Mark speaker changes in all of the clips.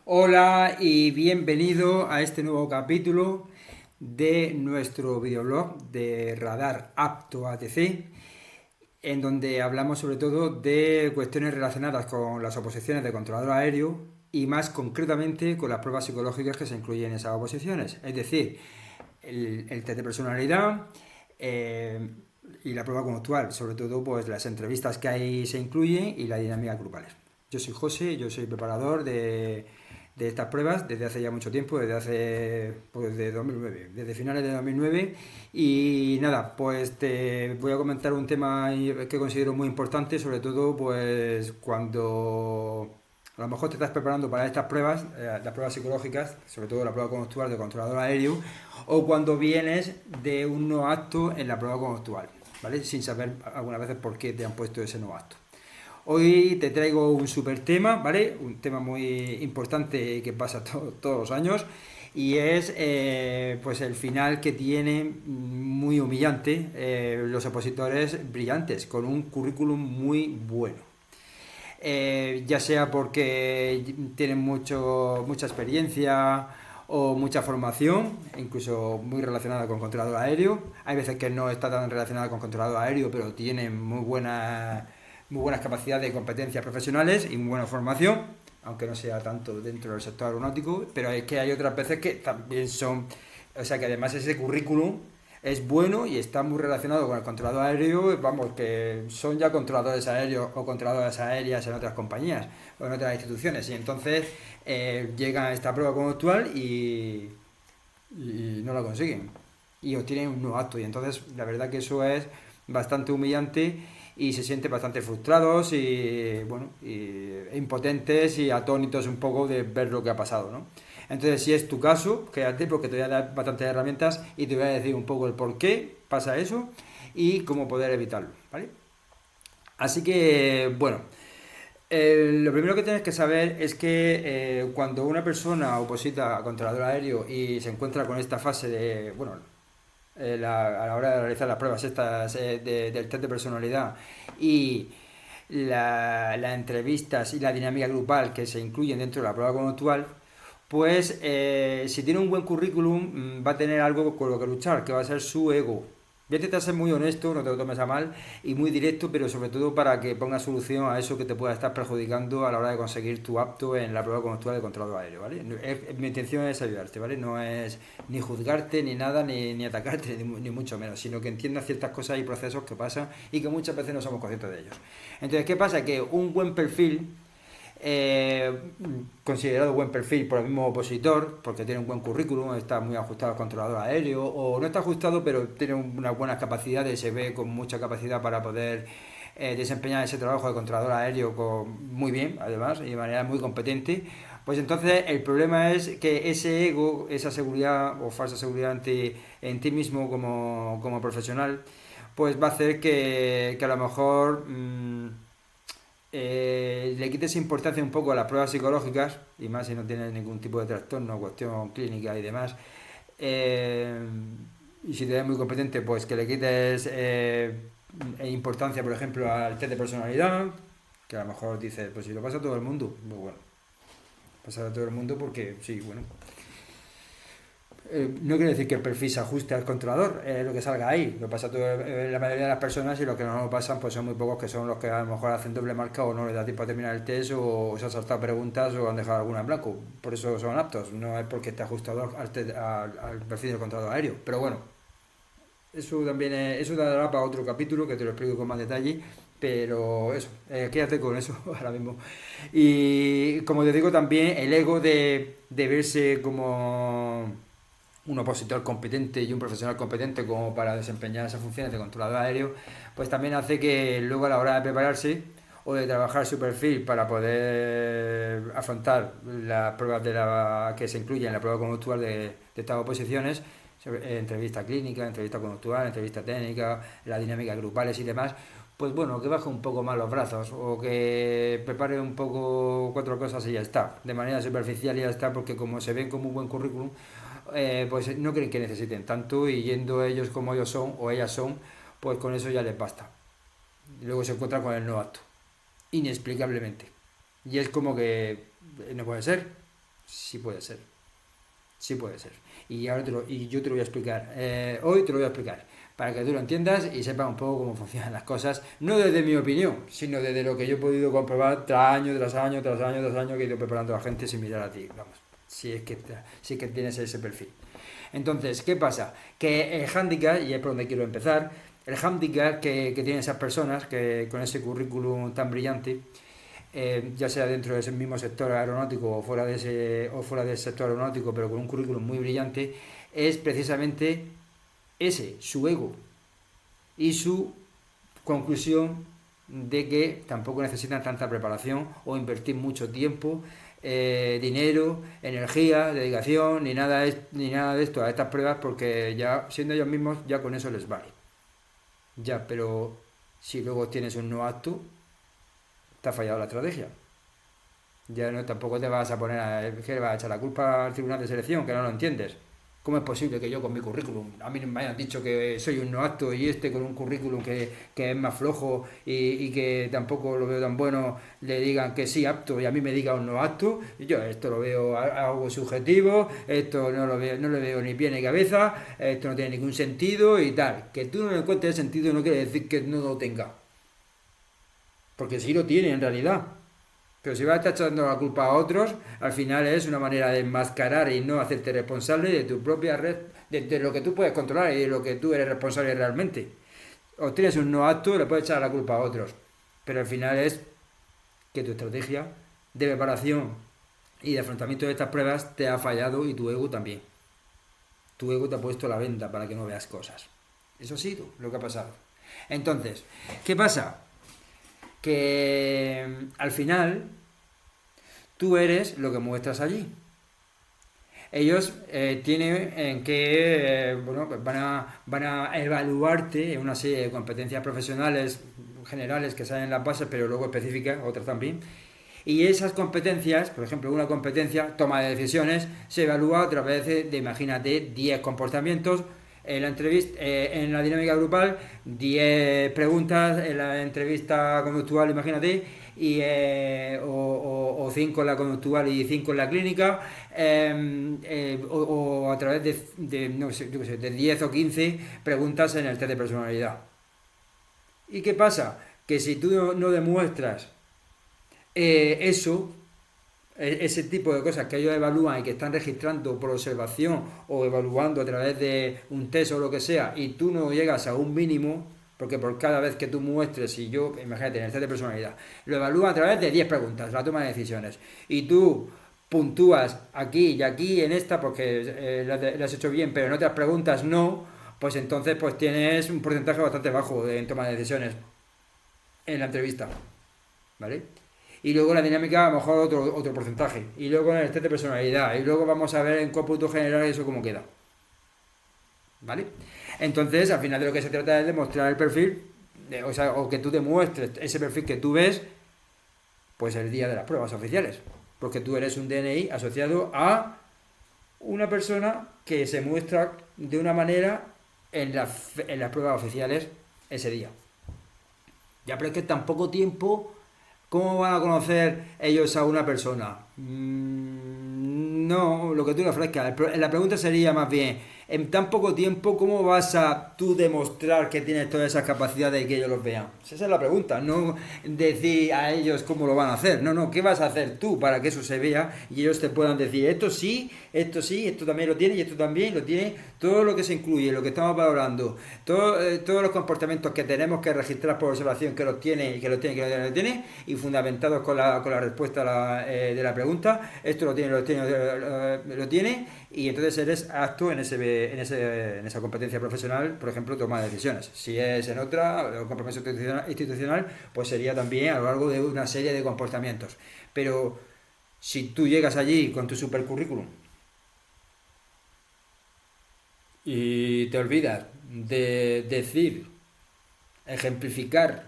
Speaker 1: Hola y bienvenido a este nuevo capítulo de nuestro videoblog de Radar Apto ATC, en donde hablamos sobre todo de cuestiones relacionadas con las oposiciones de controlador aéreo y más concretamente con las pruebas psicológicas que se incluyen en esas oposiciones, es decir, el test de personalidad eh, y la prueba conductual, sobre todo pues las entrevistas que ahí se incluyen y la dinámica grupales. Yo soy José, yo soy preparador de estas pruebas desde hace ya mucho tiempo, desde hace pues desde 2009, desde finales de 2009 y nada, pues te voy a comentar un tema que considero muy importante, sobre todo pues cuando a lo mejor te estás preparando para estas pruebas, las pruebas psicológicas, sobre todo la prueba conductual de controlador aéreo, o cuando vienes de un no acto en la prueba conductual, ¿vale? Sin saber algunas veces por qué te han puesto ese no acto. Hoy te traigo un super tema, ¿vale? Un tema muy importante que pasa todos los años y es pues el final que tienen muy humillante los opositores brillantes con un currículum muy bueno. Ya sea porque tienen mucha experiencia o mucha formación, incluso muy relacionada con controlador aéreo. Hay veces que no está tan relacionada con controlador aéreo, pero tienen muy buenas capacidades y competencias profesionales y muy buena formación, aunque no sea tanto dentro del sector aeronáutico, pero es que hay otras veces que también son, o sea que además ese currículum es bueno y está muy relacionado con el controlador aéreo, vamos, que son ya controladores aéreos o controladoras aéreas en otras compañías o en otras instituciones y entonces llegan a esta prueba conductual y no la consiguen y obtienen un no acto y entonces la verdad que eso es bastante humillante y se sienten bastante frustrados y bueno y impotentes y atónitos un poco de ver lo que ha pasado, ¿no? Entonces, si es tu caso, quédate porque te voy a dar bastantes herramientas y te voy a decir un poco el por qué pasa eso y cómo poder evitarlo, ¿vale? Así que, bueno, lo primero que tienes que saber es que cuando una persona oposita a controlador aéreo y se encuentra con esta fase de, bueno, a la hora de realizar las pruebas estas del test de personalidad y las entrevistas y la dinámica grupal que se incluyen dentro de la prueba conductual, pues si tiene un buen currículum va a tener algo con lo que luchar, que va a ser su ego. Voy a intentar ser muy honesto, no te lo tomes a mal, y muy directo, pero sobre todo para que ponga solución a eso que te pueda estar perjudicando a la hora de conseguir tu apto en la prueba conductual de control aéreo, ¿vale? Mi intención es ayudarte, ¿vale? No es ni juzgarte, ni nada, ni atacarte, ni mucho menos, sino que entiendas ciertas cosas y procesos que pasan y que muchas veces no somos conscientes de ellos. Entonces, ¿qué pasa? Que un buen perfil eh, considerado buen perfil por el mismo opositor, porque tiene un buen currículum, está muy ajustado al controlador aéreo, o no está ajustado, pero tiene unas buenas capacidades, se ve con mucha capacidad para poder desempeñar ese trabajo de controlador aéreo muy bien, además, y de manera muy competente. Pues entonces el problema es que ese ego, esa seguridad o falsa seguridad en ti mismo como profesional, pues va a hacer que a lo mejor le quites importancia un poco a las pruebas psicológicas, y más si no tienes ningún tipo de trastorno, cuestión clínica y demás. Eh, y si te ves muy competente, pues que le quites importancia, por ejemplo, al test de personalidad, que a lo mejor dices, pues si lo pasa todo el mundo, pues bueno, pasa a todo el mundo porque sí, bueno, no quiere decir que el perfil se ajuste al controlador, lo que salga ahí. Lo pasa todo, la mayoría de las personas y los que no lo pasan pues son muy pocos que son los que a lo mejor hacen doble marca o no les da tiempo a terminar el test o se han saltado preguntas o han dejado alguna en blanco. Por eso son aptos, no es porque esté ajustado al perfil del controlador aéreo. Pero bueno, eso también eso dará para otro capítulo que te lo explico con más detalle. Pero eso, quédate con eso ahora mismo. Y como te digo también, el ego de verse como un opositor competente y un profesional competente como para desempeñar esas funciones de controlador aéreo, pues también hace que luego a la hora de prepararse o de trabajar su perfil para poder afrontar las pruebas que se incluyen en la prueba conductual de estas oposiciones, entrevista clínica, entrevista conductual, entrevista técnica, las dinámicas grupales y demás, pues bueno, que baje un poco más los brazos o que prepare un poco cuatro cosas y ya está, de manera superficial y ya está, porque como se ven como un buen currículum, pues no creen que necesiten tanto y yendo ellos como ellos son o ellas son, pues con eso ya les basta. Y luego se encuentran con el no acto, inexplicablemente. Y es como que no puede ser. Sí puede ser. Sí puede ser. Y ahora y yo te lo voy a explicar. Hoy te lo voy a explicar. Para que tú lo entiendas y sepas un poco cómo funcionan las cosas. No desde mi opinión, sino desde lo que yo he podido comprobar año tras año, tras año, tras año, que he ido preparando a la gente sin mirar a ti. Vamos. Si es que tienes ese perfil. Entonces, ¿qué pasa? Que el hándicap, y es por donde quiero empezar, el hándicap que tienen esas personas que con ese currículum tan brillante, ya sea dentro de ese mismo sector aeronáutico o fuera del sector aeronáutico, pero con un currículum muy brillante, es precisamente ese, su ego y su conclusión de que tampoco necesitan tanta preparación o invertir mucho tiempo, dinero, energía, dedicación, ni nada de esto a estas pruebas, porque ya siendo ellos mismos ya con eso les vale. Ya, pero si luego tienes un no apto, te ha fallado la estrategia. Ya no, tampoco te vas a poner ¿qué le vas a echar la culpa al tribunal de selección? Que no lo entiendes. ¿Cómo es posible que yo con mi currículum, a mí me hayan dicho que soy un no apto y este con un currículum que es más flojo y que tampoco lo veo tan bueno, le digan que sí apto y a mí me diga un no apto? Yo esto lo veo algo subjetivo, esto no lo veo, no le veo ni pie ni cabeza, esto no tiene ningún sentido y tal. Que tú no le encuentres sentido no quiere decir que no lo tenga. Porque sí lo tiene en realidad. Pero si vas a estar echando la culpa a otros, al final es una manera de enmascarar y no hacerte responsable de tu propia red, de lo que tú puedes controlar y de lo que tú eres responsable realmente. O tienes un no acto y le puedes echar la culpa a otros. Pero al final es que tu estrategia de preparación y de afrontamiento de estas pruebas te ha fallado y tu ego también. Tu ego te ha puesto la venda para que no veas cosas. Eso ha sido lo que ha pasado. Entonces, ¿qué pasa? Que al final tú eres lo que muestras allí. Ellos tienen en que bueno, pues van a evaluarte en una serie de competencias profesionales generales que salen en las bases, pero luego específicas, otras también. Y esas competencias, por ejemplo, una competencia, toma de decisiones, se evalúa a través de imagínate, 10 comportamientos en la entrevista, en la dinámica grupal, 10 preguntas en la entrevista conductual, imagínate, y, o 5 en la conductual y 5 en la clínica, o a través no sé, yo qué sé, de 10 o 15 preguntas en el test de personalidad. ¿Y qué pasa? Que si tú no demuestras eso, ese tipo de cosas que ellos evalúan y que están registrando por observación o evaluando a través de un test o lo que sea, y tú no llegas a un mínimo, porque por cada vez que tú muestres, y yo, imagínate, en el test de personalidad, lo evalúan a través de 10 preguntas, la toma de decisiones, y tú puntúas aquí y aquí en esta porque lo has hecho bien, pero en otras preguntas no, pues entonces pues tienes un porcentaje bastante bajo en toma de decisiones en la entrevista, ¿vale? Y luego la dinámica a lo mejor otro porcentaje, y luego en el test de personalidad, y luego vamos a ver en cómputo general eso cómo queda, ¿vale? Entonces al final de lo que se trata es de mostrar el perfil, o que tú demuestres ese perfil que tú ves pues el día de las pruebas oficiales, porque tú eres un DNI asociado a una persona que se muestra de una manera en las pruebas oficiales ese día. Ya, pero es que en tan poco tiempo, ¿cómo van a conocer ellos a una persona? No, lo que tú le ofrezcas. La pregunta sería más bien, en tan poco tiempo, ¿cómo vas a tú demostrar que tienes todas esas capacidades y que ellos los vean? Esa es la pregunta, no decir a ellos cómo lo van a hacer. No, ¿qué vas a hacer tú para que eso se vea y ellos te puedan decir esto sí, esto también lo tiene y esto también lo tiene? Todo lo que se incluye, lo que estamos valorando, todos los comportamientos que tenemos que registrar por observación que los tiene y que los tiene, que los tiene, y fundamentados con la respuesta de la pregunta, esto lo tiene, y entonces eres apto en esa competencia profesional, por ejemplo, toma de decisiones. Si es en otra, el compromiso institucional, pues sería también a lo largo de una serie de comportamientos. Pero si tú llegas allí con tu super currículum y te olvidas de decir, ejemplificar,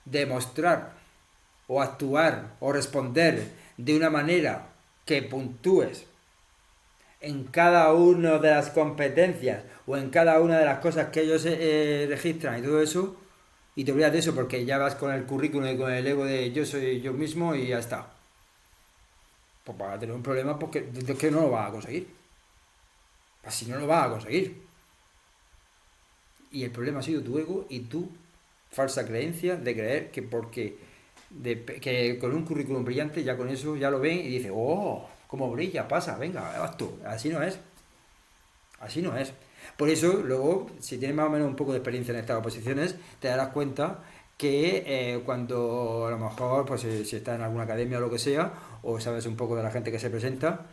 Speaker 1: demostrar o actuar o responder de una manera que puntúes en cada una de las competencias o en cada una de las cosas que ellos registran y todo eso, y te olvidas de eso porque ya vas con el currículum y con el ego de yo soy yo mismo y ya está. pues vas a tener un problema porque es que no lo vas a conseguir. Así no lo vas a conseguir. Y el problema ha sido tu ego y tu falsa creencia de creer que que con un currículum brillante ya con eso ya lo ven y dicen, oh, cómo brilla, pasa, venga, haz tú. Así no es. Así no es. Por eso, luego, si tienes más o menos un poco de experiencia en estas oposiciones, te darás cuenta que cuando a lo mejor, pues si estás en alguna academia o lo que sea, o sabes un poco de la gente que se presenta,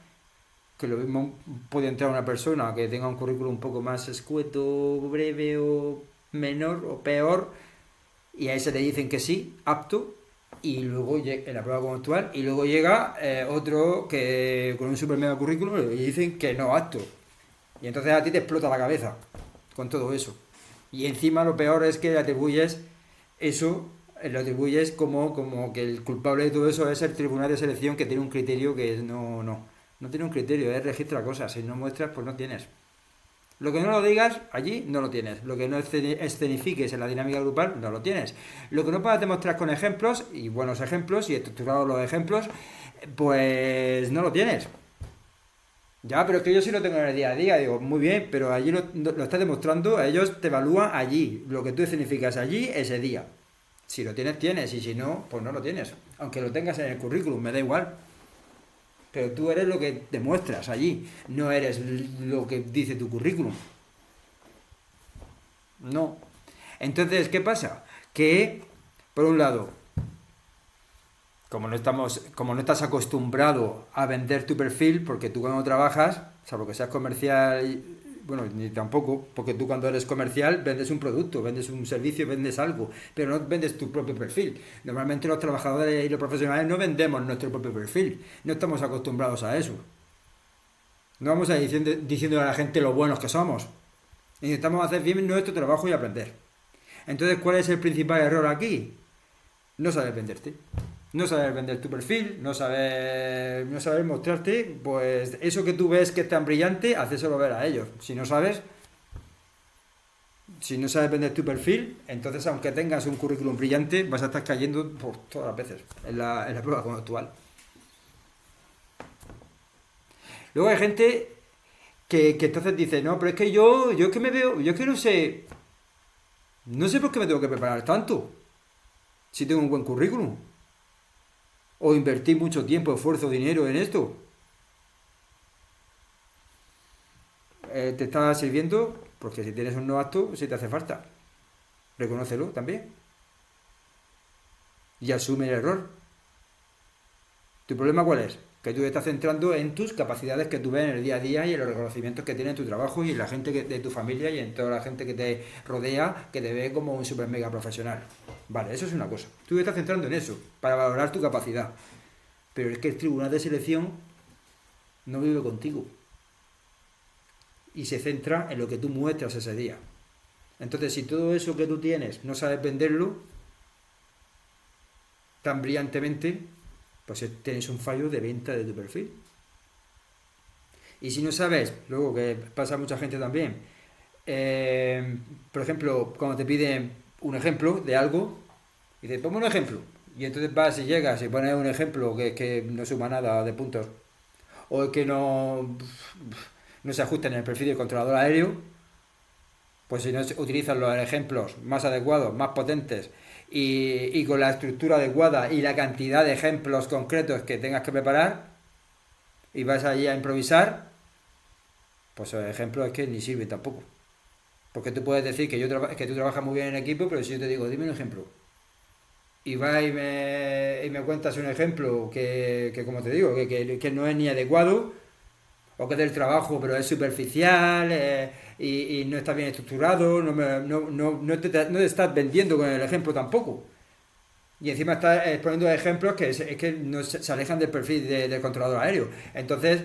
Speaker 1: que lo mismo puede entrar una persona que tenga un currículum un poco más escueto, breve o menor o peor, y a ese le dicen que sí, apto, y luego en la prueba conductual, y luego llega otro que con un super mega currículum y dicen que no, apto. Y entonces a ti te explota la cabeza con todo eso. Y encima lo peor es que le atribuyes eso, lo atribuyes como que el culpable de todo eso es el tribunal de selección que tiene un criterio que no tiene un criterio, es registra cosas. Si no muestras, pues no tienes. Lo que no lo digas allí, no lo tienes. Lo que no escenifiques en la dinámica grupal, no lo tienes. Lo que no puedas demostrar con ejemplos, y buenos ejemplos, y estructurados los ejemplos, pues no lo tienes. Ya, pero es que yo sí lo tengo en el día a día. Digo, muy bien, pero allí lo estás demostrando, ellos te evalúan allí. Lo que tú significas allí, ese día. Si lo tienes, tienes, y si no, pues no lo tienes. Aunque lo tengas en el currículum, me da igual. Pero tú eres lo que demuestras allí, no eres lo que dice tu currículum. No. Entonces, ¿qué pasa? Que, por un lado, como no estás acostumbrado a vender tu perfil, porque tú cuando trabajas, salvo que seas comercial, bueno, ni tampoco, porque tú cuando eres comercial vendes un producto, vendes un servicio, vendes algo, pero no vendes tu propio perfil. Normalmente los trabajadores y los profesionales no vendemos nuestro propio perfil, no estamos acostumbrados a eso. No vamos a ir diciendo a la gente lo buenos que somos. Intentamos hacer bien nuestro trabajo y aprender. Entonces, ¿cuál es el principal error aquí? No saber venderte. No saber vender tu perfil, no saber mostrarte, pues eso que tú ves que es tan brillante, hacéselo ver a ellos. Si no sabes vender tu perfil, entonces aunque tengas un currículum brillante, vas a estar cayendo por todas las veces en la prueba actual. Luego hay gente que entonces dice, no, pero es que yo que me veo, yo que no sé por qué me tengo que preparar tanto, si tengo un buen currículum. O invertí mucho tiempo, esfuerzo, dinero en esto. Te está sirviendo porque si tienes un no apto, si te hace falta. Reconócelo también. Y asume el error. ¿Tu problema cuál es? Que tú te estás centrando en tus capacidades que tú ves en el día a día y en los reconocimientos que tiene en tu trabajo y en la gente de tu familia y en toda la gente que te rodea que te ve como un super mega profesional. Vale, eso es una cosa. Tú te estás centrando en eso, para valorar tu capacidad. Pero es que el tribunal de selección no vive contigo. Y se centra en lo que tú muestras ese día. Entonces, si todo eso que tú tienes no sabes venderlo tan brillantemente, pues tienes un fallo de venta de tu perfil. Y si no sabes, luego que pasa a mucha gente también, por ejemplo, cuando te piden un ejemplo de algo, y dices, ponme un ejemplo. Y entonces vas y llegas y pones un ejemplo que no suma nada de puntos, o que no se ajusta en el perfil del controlador aéreo, pues si no utilizas los ejemplos más adecuados, más potentes y con la estructura adecuada y la cantidad de ejemplos concretos que tengas que preparar y vas allí a improvisar, pues el ejemplo es que ni sirve tampoco. Porque tú puedes decir que tú trabajas muy bien en equipo, pero si yo te digo, dime un ejemplo, y vas y me cuentas un ejemplo que como te digo, que no es ni adecuado, o que es del trabajo, pero es superficial y no está bien estructurado, no te estás vendiendo con el ejemplo tampoco. Y encima estás poniendo ejemplos que es que no se alejan del perfil del controlador aéreo. Entonces,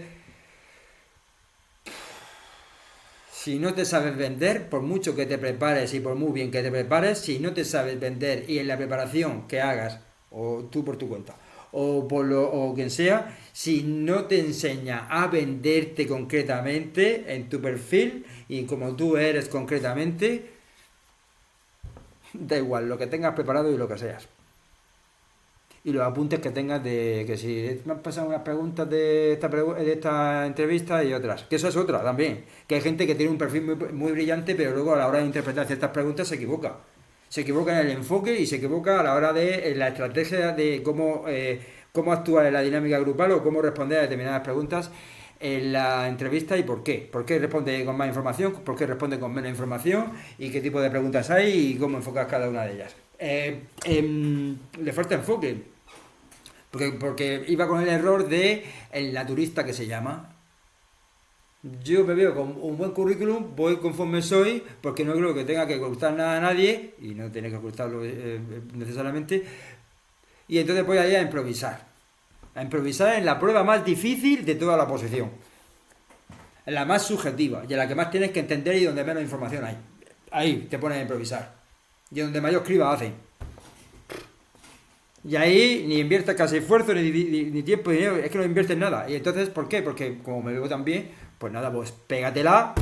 Speaker 1: si no te sabes vender, por mucho que te prepares y por muy bien que te prepares, si no te sabes vender y en la preparación que hagas, o tú por tu cuenta, o quien sea, si no te enseña a venderte concretamente en tu perfil y como tú eres concretamente, da igual lo que tengas preparado y lo que seas. y los apuntes que tengas de que si me han pasado unas preguntas de esta entrevista y otras. Que eso es otra también. Que hay gente que tiene un perfil muy brillante, pero luego a la hora de interpretar ciertas preguntas se equivoca. Se equivoca en el enfoque y se equivoca a la hora de la estrategia de cómo actuar en la dinámica grupal o cómo responder a determinadas preguntas en la entrevista y por qué. ¿Por qué responde con más información? ¿Por qué responde con menos información? ¿Y qué tipo de preguntas hay? ¿Y cómo enfocas cada una de ellas? Le falta enfoque. Porque iba con el error de el naturista que se llama. Yo me veo con un buen currículum, voy conforme soy, porque no creo que tenga que ocultar nada a nadie, y no tiene que ocultarlo necesariamente, y entonces voy ahí a improvisar. A improvisar en la prueba más difícil de toda la posición. En la más subjetiva, y en la que más tienes que entender y donde menos información hay. Ahí te pones a improvisar. Y donde mayor criba hacen. Y ahí ni inviertes casi esfuerzo, ni tiempo, ni dinero, es que no inviertes nada. Y entonces, ¿por qué? Porque como me veo tan bien, pues nada, pues pégatela,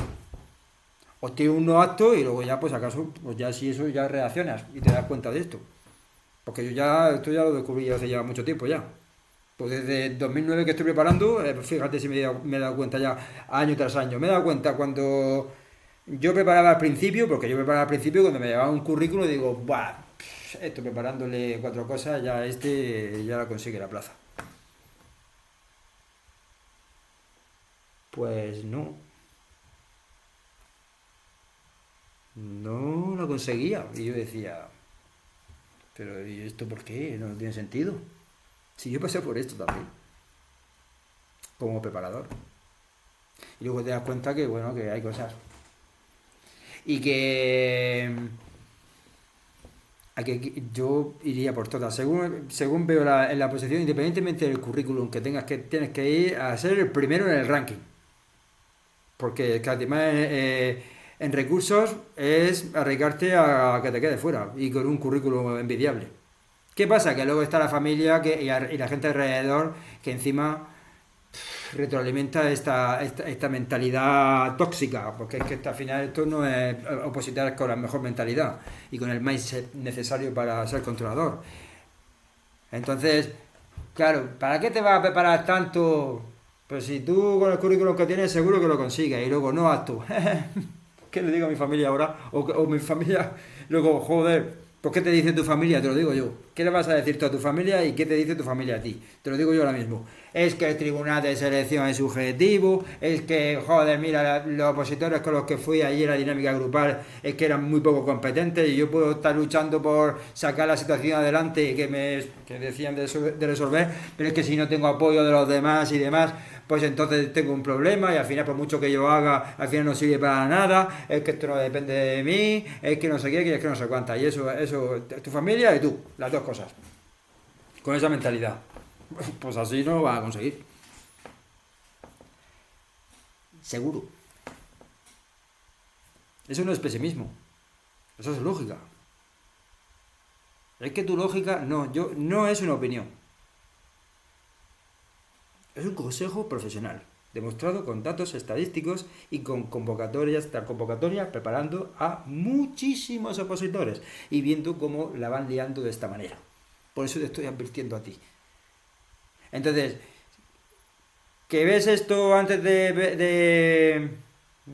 Speaker 1: obtienes un no acto y luego ya, pues acaso, pues ya si eso ya reaccionas y te das cuenta de esto. Porque esto ya lo descubrí hace ya mucho tiempo ya. Pues desde 2009 que estoy preparando, fíjate si me he dado cuenta ya año tras año. Me he dado cuenta cuando yo preparaba al principio, porque yo preparaba al principio cuando me llevaba un currículum y digo, ¡buah! Esto preparándole 4 cosas, ya ya la consigue la plaza. Pues no la conseguía. Y yo decía, pero ¿y esto por qué? No tiene sentido. Si yo pasé por esto también, como preparador. Y luego te das cuenta que, bueno, que hay cosas. Y que yo iría por todas. Según veo en la posición, independientemente del currículum que tienes que ir a ser el primero en el ranking. Porque además en recursos es arriesgarte a que te quedes fuera y con un currículum envidiable. ¿Qué pasa? Que luego está la familia y la gente alrededor que encima retroalimenta esta mentalidad tóxica, porque es que al final esto no es opositar con la mejor mentalidad y con el mindset necesario para ser controlador. Entonces, claro, ¿para qué te vas a preparar tanto? Pues si tú con el currículum que tienes seguro que lo consigues y luego no actúas. ¿Qué le digo a mi familia ahora? O mi familia, luego, joder, ¿pues qué te dice tu familia? Te lo digo yo. ¿Qué le vas a decir tú a tu familia y qué te dice tu familia a ti? Te lo digo yo ahora mismo. Es que el tribunal de selección es subjetivo, es que, joder, mira, los opositores con los que fui allí en la dinámica grupal es que eran muy poco competentes y yo puedo estar luchando por sacar la situación adelante que decían de resolver, pero es que si no tengo apoyo de los demás y demás, pues entonces tengo un problema y al final por mucho que yo haga, al final no sirve para nada, es que esto no depende de mí, es que no sé qué, es que no sé cuánta. Y eso, tu familia y tú, las dos cosas. Con esa mentalidad. Pues así no lo vas a conseguir. Seguro. Eso no es pesimismo. Eso es lógica. Es que tu lógica, no es una opinión. Es un consejo profesional, demostrado con datos estadísticos y con convocatorias preparando a muchísimos opositores y viendo cómo la van liando de esta manera. Por eso te estoy advirtiendo a ti. Entonces, ¿que ves esto antes de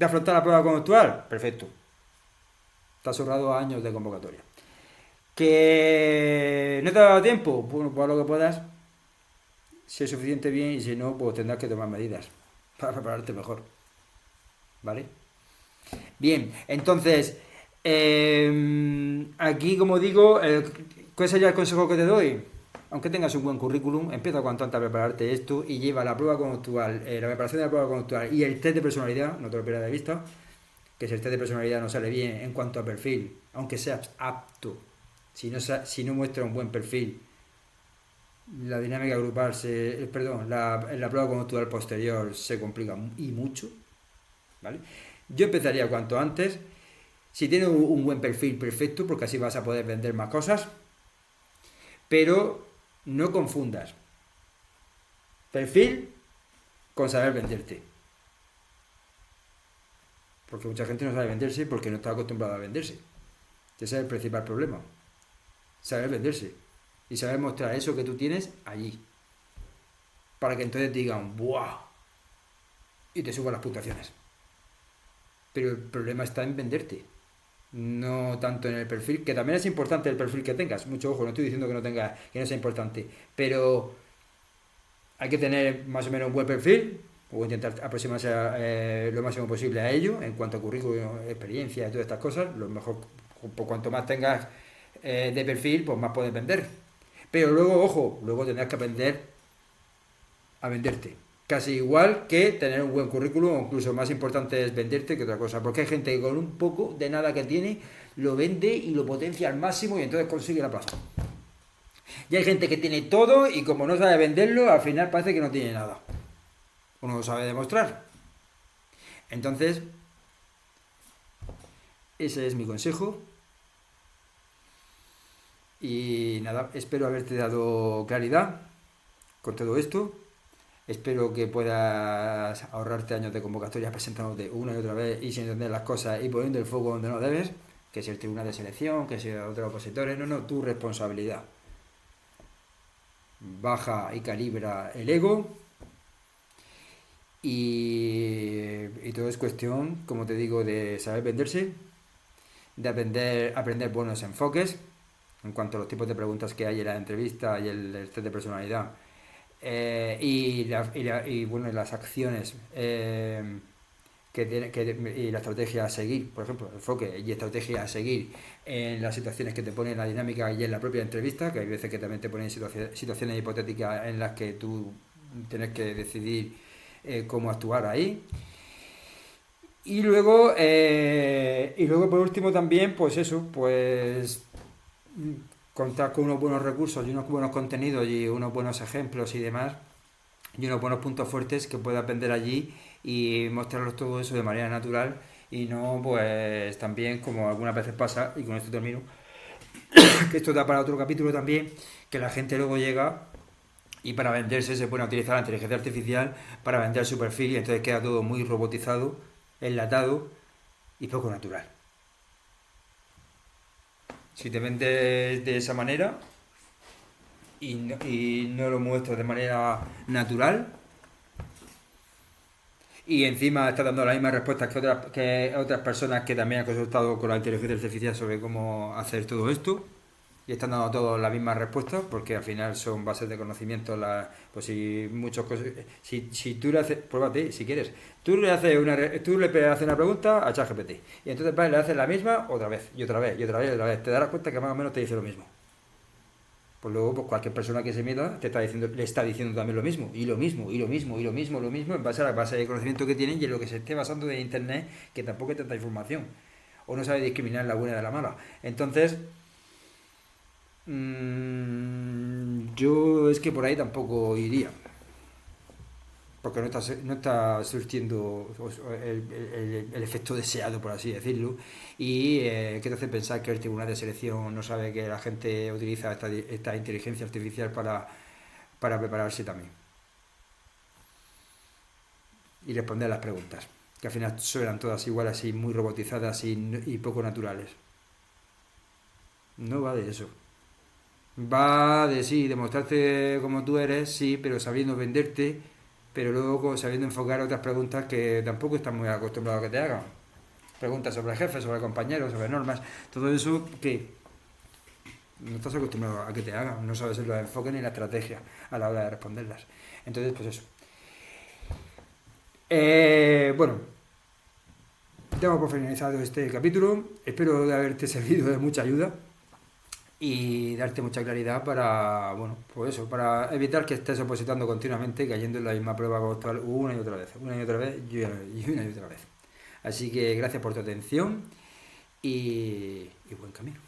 Speaker 1: afrontar la prueba conductual? Perfecto. Te has ahorrado años de convocatoria. ¿Que no te ha dado tiempo? Bueno, pues lo que puedas. Si es suficiente bien y si no, pues tendrás que tomar medidas para prepararte mejor. ¿Vale? Bien, entonces, aquí como digo, ¿cuál sería el consejo que te doy? Aunque tengas un buen currículum, empieza cuanto antes a prepararte esto y lleva la prueba conductual, la preparación de la prueba conductual y el test de personalidad, no te lo pierdas de vista, que si el test de personalidad no sale bien en cuanto a perfil, aunque seas apto, si no muestra un buen perfil, la dinámica grupal la prueba conductual posterior se complica y mucho, ¿vale? Yo empezaría cuanto antes. Si tienes un buen perfil, perfecto, porque así vas a poder vender más cosas, pero no confundas perfil con saber venderte, porque mucha gente no sabe venderse porque no está acostumbrada a venderse. Ese es el principal problema, saber venderse. y saber mostrar eso que tú tienes allí. Para que entonces digan, ¡buah! Y te suban las puntuaciones. Pero el problema está en venderte. No tanto en el perfil, que también es importante el perfil que tengas. Mucho ojo, no estoy diciendo que no tenga, que no sea importante. Pero hay que tener más o menos un buen perfil, o intentar aproximarse lo máximo posible a ello, en cuanto a currículum, experiencia y todas estas cosas. Lo mejor, por cuanto más tengas de perfil, pues más puedes vender. Pero luego, ojo, luego tendrás que aprender a venderte. Casi igual que tener un buen currículum, o incluso más importante es venderte que otra cosa. Porque hay gente que con un poco de nada que tiene, lo vende y lo potencia al máximo y entonces consigue la plaza. Y hay gente que tiene todo y como no sabe venderlo, al final parece que no tiene nada. O no lo sabe demostrar. Entonces, ese es mi consejo. Y nada, espero haberte dado claridad con todo esto. Espero que puedas ahorrarte años de convocatoria presentándote una y otra vez y sin entender las cosas y poniendo el foco donde no debes, que es el tribunal de selección, que sea otros opositores, no, tu responsabilidad. Baja y calibra el ego y todo es cuestión, como te digo, de saber venderse, de aprender buenos enfoques en cuanto a los tipos de preguntas que hay en la entrevista y el test de personalidad. Bueno, las acciones y la estrategia a seguir, por ejemplo, enfoque y estrategia a seguir en las situaciones que te ponen en la dinámica y en la propia entrevista, que hay veces que también te ponen situaciones hipotéticas en las que tú tienes que decidir cómo actuar ahí. Y luego por último también, pues eso, pues contar con unos buenos recursos y unos buenos contenidos y unos buenos ejemplos y demás, y unos buenos puntos fuertes que puedas vender allí y mostrarlos todo eso de manera natural y no pues también como algunas veces pasa, y con esto termino, que esto da para otro capítulo también, que la gente luego llega y para venderse se pone a utilizar la inteligencia artificial para vender su perfil y entonces queda todo muy robotizado, enlatado y poco natural. Si te vendes de esa manera y no lo muestras de manera natural y encima estás dando las mismas respuestas que otras personas que también han consultado con la inteligencia artificial sobre cómo hacer todo esto y están dando todas las mismas respuestas porque al final son bases de conocimiento pues si muchos cosas si tú le haces, pruébate si quieres, tú le haces una pregunta a ChatGPT y entonces le haces la misma otra vez y otra vez y otra vez y otra vez, te darás cuenta que más o menos te dice lo mismo. Pues luego pues cualquier persona que se meta le está diciendo también lo mismo y lo mismo y lo mismo y lo mismo lo mismo en base a la base de conocimiento que tienen y en lo que se esté basando de internet, que tampoco hay tanta información o no sabe discriminar la buena de la mala. Entonces yo es que por ahí tampoco iría, porque no está surtiendo el efecto deseado, por así decirlo, y que te hace pensar que el tribunal de selección no sabe que la gente utiliza esta inteligencia artificial para prepararse también y responder a las preguntas, que al final suenan todas igual, así muy robotizadas y poco naturales. No va de eso. Va de sí, demostrarte como tú eres, sí, pero sabiendo venderte, pero luego sabiendo enfocar otras preguntas que tampoco estás muy acostumbrado a que te hagan. Preguntas sobre jefes, sobre compañeros, sobre normas, todo eso que no estás acostumbrado a que te hagan, no sabes los enfoques ni la estrategia a la hora de responderlas. Entonces, pues eso. Bueno, damos por finalizado este capítulo. Espero de haberte servido de mucha ayuda y darte mucha claridad para, bueno, pues eso, para evitar que estés opositando continuamente, cayendo en la misma prueba actual una y otra vez y una y otra vez. Así que gracias por tu atención y buen camino.